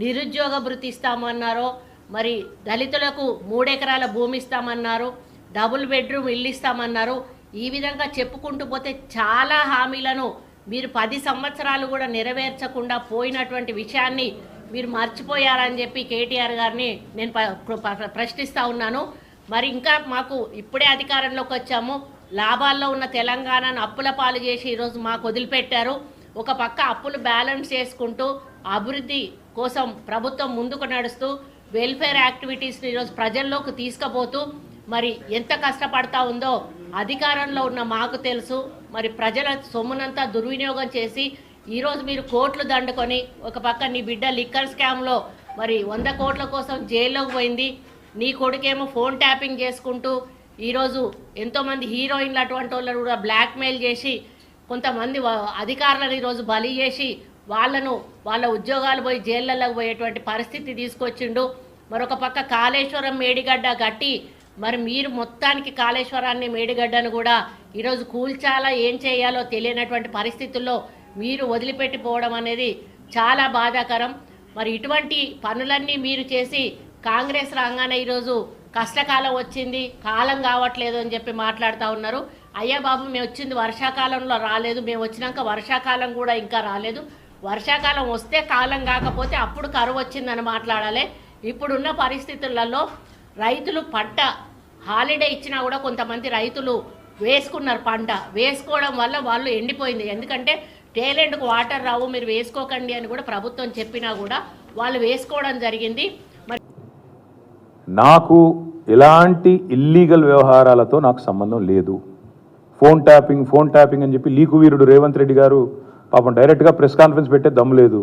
నిరుద్యోగ భృతి ఇస్తామన్నారో, మరి దళితులకు 3 ఎకరాల భూమి ఇస్తామన్నారు, డబుల్ బెడ్రూమ్ ఇల్లు ఇస్తామన్నారు. ఈ విధంగా చెప్పుకుంటూ పోతే చాలా హామీలను మీరు 10 సంవత్సరాలు కూడా నెరవేర్చకుండా పోయినటువంటి విషయాన్ని మీరు మర్చిపోయారని చెప్పి కేటీఆర్ గారిని నేను ప్రశ్నిస్తూ ఉన్నాను. మరి ఇంకా మాకు ఇప్పుడే అధికారంలోకి వచ్చాము, లాభాల్లో ఉన్న తెలంగాణను అప్పుల పాలు చేసి ఈరోజు మాకు వదిలిపెట్టారు. ఒక పక్క అప్పులు బ్యాలెన్స్ చేసుకుంటూ అభివృద్ధి కోసం ప్రభుత్వం ముందుకు నడుస్తూ వెల్ఫేర్ యాక్టివిటీస్ని ఈరోజు ప్రజల్లోకి తీసుకుపోతూ మరి ఎంత కష్టపడతా ఉందో అధికారంలో ఉన్న మాకు తెలుసు. మరి ప్రజల సొమ్మునంతా దుర్వినియోగం చేసి ఈరోజు మీరు కోట్లు దండుకొని ఒక పక్క నీ బిడ్డ లిక్కర్ స్కామ్లో మరి 100 కోట్ల కోసం జైల్లోకి పోయింది, నీ కొడుకేమో ఫోన్ ట్యాపింగ్ చేసుకుంటూ ఈరోజు ఎంతోమంది హీరోయిన్లు అటువంటి వాళ్ళను కూడా బ్లాక్మెయిల్ చేసి కొంతమంది అధికారులను ఈరోజు బలి చేసి వాళ్ళ ఉద్యోగాలు పోయి జైళ్ళలోకి పోయేటువంటి పరిస్థితి తీసుకొచ్చిండు. మరొక పక్క కాళేశ్వరం మేడిగడ్డ కట్టి మరి మీరు మొత్తానికి కాళేశ్వరాన్ని మేడిగడ్డను కూడా ఈరోజు కూల్చాలా ఏం చేయాలో తెలియనటువంటి పరిస్థితుల్లో మీరు వదిలిపెట్టిపోవడం అనేది చాలా బాధాకరం. మరి ఇటువంటి పనులన్నీ మీరు చేసి కాంగ్రెస్ రాగానే ఈరోజు కష్టకాలం వచ్చింది, కాలం కావట్లేదు అని చెప్పి మాట్లాడుతూ ఉన్నారు. అయ్యా బాబు, మేము వచ్చింది వర్షాకాలంలో రాలేదు, మేము వచ్చినాక వర్షాకాలం కూడా ఇంకా రాలేదు. వర్షాకాలం వస్తే కాలం కాకపోతే అప్పుడు కరువు వచ్చిందని మాట్లాడాలి. ఇప్పుడున్న పరిస్థితులలో రైతులు పంట హాలిడే ఇచ్చినా కూడా కొంతమంది రైతులు వేసుకున్నారు, పంట వేసుకోవడం వల్ల వాళ్ళు ఎండిపోయింది. ఎందుకంటే టేలెంట్కు వాటర్ రావు, మీరు వేసుకోకండి అని కూడా ప్రభుత్వం చెప్పినా కూడా వాళ్ళు వేసుకోవడం జరిగింది. మరి నాకు ఎలాంటి ఇల్లీగల్ వ్యవహారాలతో నాకు సంబంధం లేదు. ఫోన్ ట్యాపింగ్ అని చెప్పి లీకు వీరుడు రేవంత్ రెడ్డి గారు పాపం డైరెక్ట్గా ప్రెస్ కాన్ఫరెన్స్ పెట్టే దమ్ము లేదు,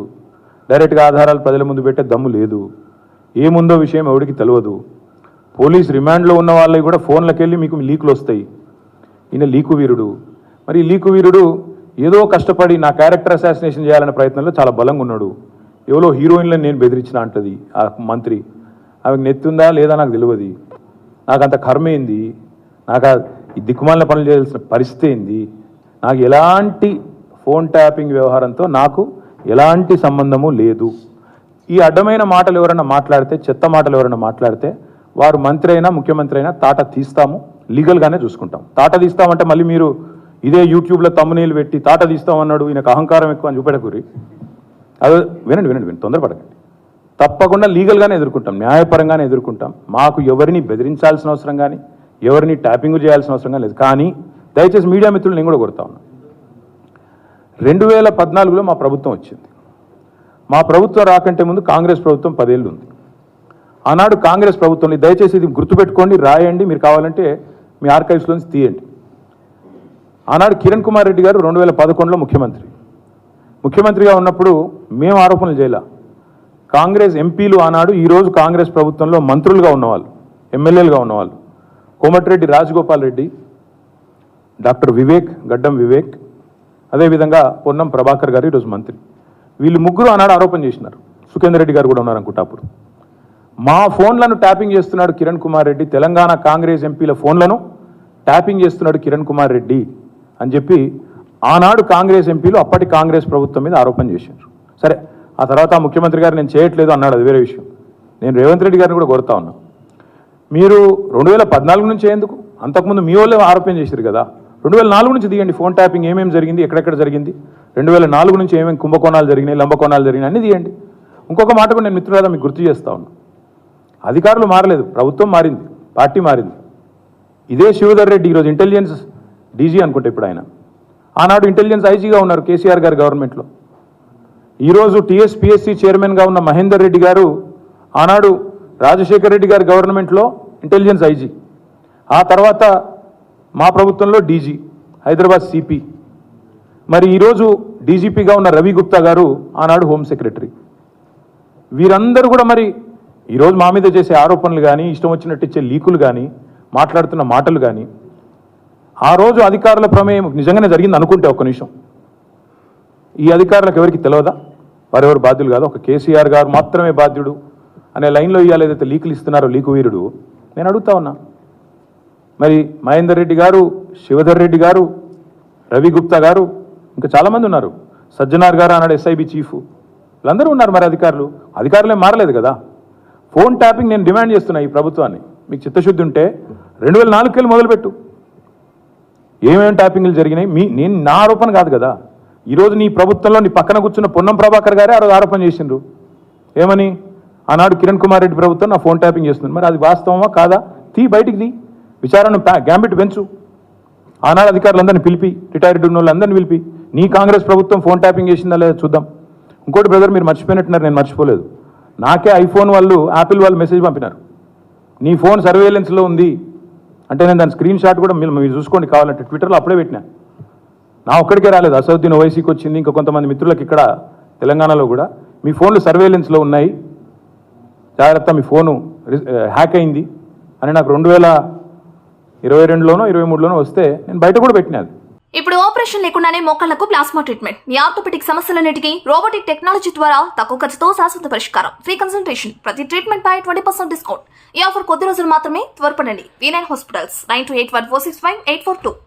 డైరెక్ట్గా ఆధారాలు ప్రజల ముందు పెట్టే దమ్ము లేదు, ఏముందో విషయం ఎవరికి తెలియదు. పోలీస్ రిమాండ్లో ఉన్న వాళ్ళకి కూడా ఫోన్లకు వెళ్ళి మీకు లీకులు వస్తాయి. ఈయన లీకు వీరుడు. మరి ఈ లీకు వీరుడు ఏదో కష్టపడి నా క్యారెక్టర్ అసాసినేషన్ చేయాలనే ప్రయత్నంలో చాలా బలంగా ఉన్నాడు. ఎవరో హీరోయిన్లను నేను బెదిరించిన అంటది ఆ మంత్రి. ఆమెకు నెత్తుందా లేదా నాకు తెలియదు. నాకు అంత కర్మ ఏంది, నాకు ఈ దిక్కుమాలిన పనులు చేయాల్సిన పరిస్థితి ఏంది, నాకు ఎలాంటి ఫోన్ ట్యాపింగ్ వ్యవహారంతో నాకు ఎలాంటి సంబంధము లేదు. ఈ అడ్డమైన మాటలు ఎవరైనా మాట్లాడితే, చెత్త మాటలు ఎవరైనా మాట్లాడితే వారు మంత్రి అయినా ముఖ్యమంత్రి అయినా తాట తీస్తాము, లీగల్గానే చూసుకుంటాం. తాట తీస్తామంటే మళ్ళీ మీరు ఇదే యూట్యూబ్లో తమ్మునీళ్ళు పెట్టి తాట తీస్తామన్నాడు, ఈయనకు అహంకారం ఎక్కువ అని చూపెడకూరి. అదే వినండి, తొందరపడకండి. తప్పకుండా లీగల్గానే ఎదుర్కొంటాం, న్యాయపరంగానే ఎదుర్కొంటాం. మాకు ఎవరిని బెదిరించాల్సిన అవసరం కానీ ఎవరిని ట్యాపింగ్ చేయాల్సిన అవసరం కానీ లేదు. కానీ దయచేసి మీడియా మిత్రులు నేను కూడా కొడతా ఉన్నా. 2014లో మా ప్రభుత్వం వచ్చింది. మా ప్రభుత్వం రాకంటే ముందు కాంగ్రెస్ ప్రభుత్వం 10 ఏళ్ళు ఉంది. ఆనాడు కాంగ్రెస్ ప్రభుత్వంలో దయచేసి ఇది గుర్తుపెట్టుకోండి, రాయండి, మీరు కావాలంటే మీ ఆర్కైవ్స్లోంచి తీయండి. ఆనాడు కిరణ్ కుమార్ రెడ్డి గారు 2011లో ముఖ్యమంత్రిగా ఉన్నప్పుడు మేము ఆరోపణలు చేయాల. కాంగ్రెస్ ఎంపీలు ఆనాడు ఈరోజు కాంగ్రెస్ ప్రభుత్వంలో మంత్రులుగా ఉన్నవాళ్ళు, ఎమ్మెల్యేలుగా ఉన్నవాళ్ళు, కోమటిరెడ్డి రాజగోపాల్ రెడ్డి, డాక్టర్ వివేక్, గడ్డం వివేక్, అదేవిధంగా పొన్నం ప్రభాకర్ గారు ఈరోజు మంత్రి. వీళ్ళు ముగ్గురు ఆనాడు ఆరోపణ చేసినారు. సుఖేందర్ రెడ్డి గారు కూడా ఉన్నారు అనుకుంటా. అప్పుడు మా ఫోన్లను ట్యాపింగ్ చేస్తున్నాడు కిరణ్ కుమార్ రెడ్డి, తెలంగాణ కాంగ్రెస్ ఎంపీల ఫోన్లను ట్యాపింగ్ చేస్తున్నాడు కిరణ్ కుమార్ రెడ్డి అని చెప్పి ఆనాడు కాంగ్రెస్ ఎంపీలు అప్పటి కాంగ్రెస్ ప్రభుత్వం మీద ఆరోపణ చేశారు. సరే, ఆ తర్వాత ముఖ్యమంత్రి గారు నేను చేయట్లేదు అన్నాడు, అది వేరే విషయం. నేను రేవంత్ రెడ్డి గారిని కూడా కోరుతా ఉన్నా, మీరు 2014 నుంచి ఎందుకు, అంతకుముందు మీ వాళ్ళే ఆరోపణ చేశారు కదా, 2004 నుంచి తీయండి. ఫోన్ ట్యాపింగ్ ఏమేమి జరిగింది, ఎక్కడెక్కడ జరిగింది, 2004 నుంచి ఏమేమి కుంభకోణాలు జరిగినాయి, లంబకోణాలు జరిగినాయి అన్నీ తీయండి. ఇంకొక మాట కూడా నేను మిత్రులారా మీకు గుర్తు చేస్తా ఉన్నా, అధికారులు మారలేదు, ప్రభుత్వం మారింది, పార్టీ మారింది. ఇదే శివధర్ రెడ్డి ఈరోజు ఇంటెలిజెన్స్ డీజీ అనుకుంటే ఇప్పుడు ఆయన, ఆనాడు ఇంటెలిజెన్స్ ఐజీగా ఉన్నారు కేసీఆర్ గారి గవర్నమెంట్లో. ఈరోజు టీఎస్పీఎస్సీ చైర్మన్గా ఉన్న మహేందర్ రెడ్డి గారు ఆనాడు రాజశేఖర్ రెడ్డి గారి గవర్నమెంట్లో ఇంటెలిజెన్స్ ఐజీ, ఆ తర్వాత మా ప్రభుత్వంలో డీజీ, హైదరాబాద్ సిపి. మరి ఈరోజు డీజీపీగా ఉన్న రవి గుప్తా గారు ఆనాడు హోమ్ సెక్రటరీ. వీరందరూ కూడా మరి ఈరోజు మా మీద చేసే ఆరోపణలు కానీ, ఇష్టం వచ్చినట్టు ఇచ్చే లీకులు కానీ, మాట్లాడుతున్న మాటలు కానీ, ఆ రోజు అధికారుల ప్రమేయం నిజంగానే జరిగింది అనుకుంటే ఒక్క నిమిషం, ఈ అధికారులకు ఎవరికి తెలియదా, వారెవరు బాధ్యులు కాదు, ఒక కేసీఆర్ గారు మాత్రమే బాధ్యుడు అనే లైన్లో ఇవాళ ఏదైతే లీకులు ఇస్తున్నారో లీకు వీరుడు, నేను అడుగుతా ఉన్నా. మరి మహేందర్ రెడ్డి గారు, శివధర్ రెడ్డి గారు, రవి గుప్తా గారు, ఇంకా చాలామంది ఉన్నారు, సజ్జనార్ గారు ఆనాడు ఎస్ఐబి చీఫ్, వీళ్ళందరూ ఉన్నారు. మరి అధికారులు అధికారులే మారలేదు కదా. ఫోన్ ట్యాపింగ్ నేను డిమాండ్ చేస్తున్నా ఈ ప్రభుత్వాన్ని. మీకు చిత్తశుద్ధి ఉంటే 2004 కెళ్ళి మొదలుపెట్టు. ఏమేమి ట్యాపింగ్లు జరిగినాయి నేను నా ఆరోపణ కాదు కదా. ఈరోజు నీ ప్రభుత్వంలో నీ పక్కన కూర్చున్న పొన్నం ప్రభాకర్ గారే ఆ రోజు ఆరోపణ చేసిండ్రు. ఏమని? ఆనాడు కిరణ్ కుమార్ రెడ్డి ప్రభుత్వం నా ఫోన్ ట్యాపింగ్ చేస్తుంది. మరి అది వాస్తవమా కాదా? బయటికి తీ, విచారణ గ్యాంబిట్ పెంచు. ఆనాడు అధికారులందరినీ పిలిపి, రిటైర్డ్ ఉన్న వాళ్ళందరినీ పిలిపి, నీ కాంగ్రెస్ ప్రభుత్వం ఫోన్ ట్యాపింగ్ చేసిందా లేదా చూద్దాం. ఇంకోటి బ్రదర్, మీరు మర్చిపోయినట్టున్నారు, నేను మర్చిపోలేదు. నాకే ఐఫోన్ వాళ్ళు, యాపిల్ వాళ్ళు మెసేజ్ పంపినారు, నీ ఫోన్ సర్వేలెన్స్లో ఉంది అంటే. నేను దాని స్క్రీన్ షాట్ కూడా మీరు చూసుకోండి కావాలంటే, ట్విట్టర్లో అప్పుడే పెట్టినా. నా ఒక్కడికే రాలేదు, అసదుద్దీన్ ఓవైసీకి వచ్చింది, ఇంకా కొంతమంది మిత్రులకు ఇక్కడ తెలంగాణలో కూడా మీ ఫోన్లు సర్వేలెన్స్లో ఉన్నాయి, జాగ్రత్త, మీ ఫోను హ్యాక్ అయింది అని నాకు 2022లోనో 2023లోనో వస్తే నేను బయట కూడా పెట్టినది. ఇప్పుడు ఆపరేషన్ లేకుండానే మోకాళ్లకు ప్లాస్మా ట్రీట్మెంట్, మీ ఆర్థోపెటిక్ సమస్యలన్నిటికీ రోబోటిక్ టెక్నాలజీ ద్వారా తక్కువ ఖర్చుతో శాశ్వత పరిష్కారం, ఫ్రీ కన్సల్టేషన్, ప్రతి ట్రీట్మెంట్ పై 20% డిస్కౌంట్. ఈ ఆఫర్ కొద్ది రోజులు మాత్రమే, త్వరపడండి. V9 hospitals 9281465842.